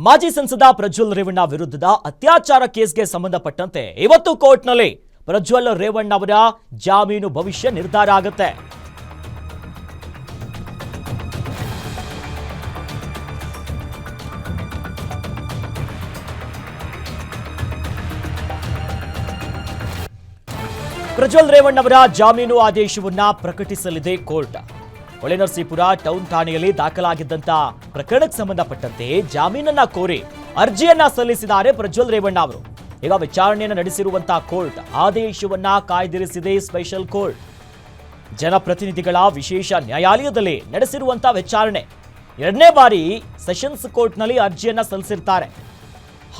ಮಾಜಿ ಸಂಸದ ಪ್ರಜ್ವಲ್ ರೇವಣ್ಣ ವಿರುದ್ಧದ ಅತ್ಯಾಚಾರ ಕೇಸ್ಗೆ ಸಂಬಂಧಪಟ್ಟಂತೆ ಇವತ್ತು ಕೋರ್ಟ್ನಲ್ಲಿ ಪ್ರಜ್ವಲ್ ರೇವಣ್ಣ ಅವರ ಜಾಮೀನು ಭವಿಷ್ಯ ನಿರ್ಧಾರ ಆಗುತ್ತೆ. ಪ್ರಜ್ವಲ್ ರೇವಣ್ಣ ಅವರ ಜಾಮೀನು ಆದೇಶವನ್ನ ಪ್ರಕಟಿಸಲಿದೆ ಕೋರ್ಟ್. ಹೊಳೆನರಸೀಪುರ ಟೌನ್ ಠಾಣೆಯಲ್ಲಿ ದಾಖಲಾಗಿದ್ದಂತ ಪ್ರಕರಣಕ್ಕೆ ಸಂಬಂಧಪಟ್ಟಂತೆ ಜಾಮೀನನ್ನ ಕೋರಿ ಅರ್ಜಿಯನ್ನ ಸಲ್ಲಿಸಿದ್ದಾರೆ ಪ್ರಜ್ವಲ್ ರೇವಣ್ಣ ಅವರು. ಈಗ ವಿಚಾರಣೆಯನ್ನು ನಡೆಸಿರುವಂತಹ ಕೋರ್ಟ್ ಆದೇಶವನ್ನ ಕಾಯ್ದಿರಿಸಿದೆ. ಸ್ಪೆಷಲ್ ಕೋರ್ಟ್ ಜನಪ್ರತಿನಿಧಿಗಳ ವಿಶೇಷ ನ್ಯಾಯಾಲಯದಲ್ಲಿ ನಡೆಸಿರುವಂತಹ ವಿಚಾರಣೆ ಎರಡನೇ ಬಾರಿ ಸೆಷನ್ಸ್ ಕೋರ್ಟ್ನಲ್ಲಿ ಅರ್ಜಿಯನ್ನ ಸಲ್ಲಿಸಿರ್ತಾರೆ.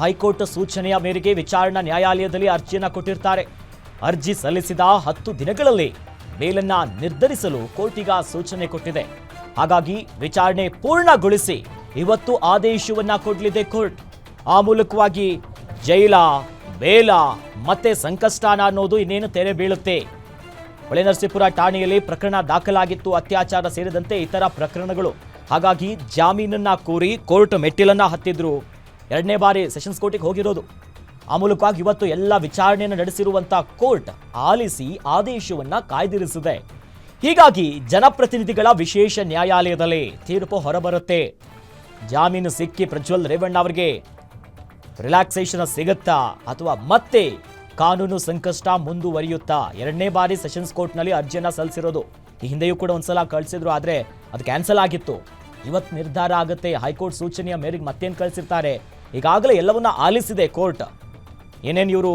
ಹೈಕೋರ್ಟ್ ಸೂಚನೆಯ ಮೇರೆಗೆ ವಿಚಾರಣಾ ನ್ಯಾಯಾಲಯದಲ್ಲಿ ಅರ್ಜಿಯನ್ನ ಕೊಟ್ಟಿರ್ತಾರೆ. ಅರ್ಜಿ ಸಲ್ಲಿಸಿದ 10 ದಿನಗಳಲ್ಲಿ ಬೇಲನ್ನ ನಿರ್ಧರಿಸಲು ಕೋರ್ಟ್ ಈಗ ಸೂಚನೆ ಕೊಟ್ಟಿದೆ. ಹಾಗಾಗಿ ವಿಚಾರಣೆ ಪೂರ್ಣಗೊಳಿಸಿ ಇವತ್ತು ಆದೇಶವನ್ನ ಕೊಡಲಿದೆ ಕೋರ್ಟ್. ಆ ಮೂಲಕವಾಗಿ ಜೈಲ, ಬೇಲ ಮತ್ತೆ ಸಂಕಷ್ಟನ ಅನ್ನೋದು ಇನ್ನೇನು ತೆರೆ ಬೀಳುತ್ತೆ. ಹೊಳೆನರಸೀಪುರ ಠಾಣೆಯಲ್ಲಿ ಪ್ರಕರಣ ದಾಖಲಾಗಿತ್ತು, ಅತ್ಯಾಚಾರ ಸೇರಿದಂತೆ ಇತರ ಪ್ರಕರಣಗಳು. ಹಾಗಾಗಿ ಜಾಮೀನನ್ನ ಕೋರಿ ಕೋರ್ಟ್ ಮೆಟ್ಟಿಲನ್ನ ಹತ್ತಿದ್ರು. ಎರಡನೇ ಬಾರಿ ಸೆಷನ್ಸ್ ಕೋರ್ಟಿಗೆ ಹೋಗಿರೋದು. ಆ ಮೂಲಕವಾಗಿ ಇವತ್ತು ಎಲ್ಲ ವಿಚಾರಣೆಯನ್ನು ನಡೆಸಿರುವಂತಹ ಕೋರ್ಟ್ ಆಲಿಸಿ ಆದೇಶವನ್ನ ಕಾಯ್ದಿರಿಸಿದೆ. ಹೀಗಾಗಿ ಜನಪ್ರತಿನಿಧಿಗಳ ವಿಶೇಷ ನ್ಯಾಯಾಲಯದಲ್ಲಿ ತೀರ್ಪು ಹೊರಬರುತ್ತೆ. ಜಾಮೀನು ಸಿಕ್ಕಿ ಪ್ರಜ್ವಲ್ ರೇವಣ್ಣ ಅವರಿಗೆ ರಿಲ್ಯಾಕ್ಸೇಷನ್ ಸಿಗುತ್ತಾ ಅಥವಾ ಮತ್ತೆ ಕಾನೂನು ಸಂಕಷ್ಟ ಮುಂದುವರಿಯುತ್ತಾ? ಎರಡನೇ ಬಾರಿ ಸೆಷನ್ಸ್ ಕೋರ್ಟ್ನಲ್ಲಿ ಅರ್ಜಿಯನ್ನ ಸಲ್ಲಿಸಿರೋದು. ಈ ಹಿಂದೆಯೂ ಕೂಡ ಒಂದ್ಸಲ ಕಳಿಸಿದ್ರು, ಆದರೆ ಅದು ಕ್ಯಾನ್ಸಲ್ ಆಗಿತ್ತು. ಇವತ್ತು ನಿರ್ಧಾರ ಆಗುತ್ತೆ. ಹೈಕೋರ್ಟ್ ಸೂಚನೆಯ ಮೇರೆಗೆ ಮತ್ತೇನು ಕಳಿಸಿರ್ತಾರೆ. ಈಗಾಗಲೇ ಎಲ್ಲವನ್ನ ಆಲಿಸಿದೆ ಕೋರ್ಟ್. ಏನೇನು ಇವರು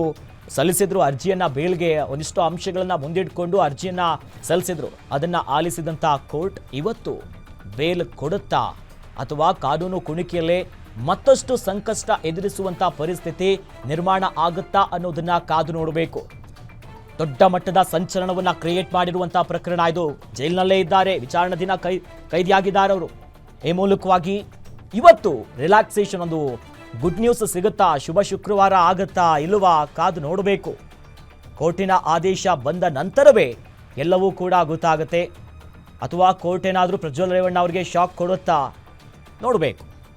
ಸಲ್ಲಿಸಿದ್ರು ಅರ್ಜಿಯನ್ನ, ಬೇಲ್ಗೆ ಒಂದಿಷ್ಟು ಅಂಶಗಳನ್ನ ಮುಂದಿಟ್ಕೊಂಡು ಅರ್ಜಿಯನ್ನ ಸಲ್ಲಿಸಿದ್ರು, ಅದನ್ನ ಆಲಿಸಿದಂತ ಕೋರ್ಟ್ ಇವತ್ತು ಬೇಲ್ ಕೊಡುತ್ತಾ ಅಥವಾ ಕಾನೂನು ಕುಣಿಕೆಯಲ್ಲೇ ಮತ್ತಷ್ಟು ಸಂಕಷ್ಟ ಎದುರಿಸುವಂತ ಪರಿಸ್ಥಿತಿ ನಿರ್ಮಾಣ ಆಗುತ್ತಾ ಅನ್ನೋದನ್ನ ಕಾದು ನೋಡಬೇಕು. ದೊಡ್ಡ ಮಟ್ಟದ ಸಂಚಲನವನ್ನ ಕ್ರಿಯೇಟ್ ಮಾಡಿರುವಂತಹ ಪ್ರಕರಣ ಇದು. ಜೈಲಿನಲ್ಲೇ ಇದ್ದಾರೆ, ವಿಚಾರಣಾ ದಿನ ಕೈದಿಯಾಗಿದ್ದಾರೆ ಅವರು. ಈ ಮೂಲಕವಾಗಿ ಇವತ್ತು ರಿಲ್ಯಾಕ್ಸೇಷನ್, ಒಂದು ಗುಡ್ ನ್ಯೂಸ್ ಸಿಗುತ್ತಾ? ಶುಭ ಶುಕ್ರವಾರ ಆಗುತ್ತಾ ಇಲ್ಲವಾ? ಕಾದು ನೋಡಬೇಕು. ಕೋರ್ಟಿನ ಆದೇಶ ಬಂದ ನಂತರವೇ ಎಲ್ಲವೂ ಕೂಡ ಗೊತ್ತಾಗುತ್ತೆ. ಅಥವಾ ಕೋರ್ಟ್ ಏನಾದರೂ ಪ್ರಜ್ವಲ್ ರೇವಣ್ಣ ಅವರಿಗೆ ಶಾಕ್ ಕೊಡುತ್ತಾ? ನೋಡಬೇಕು.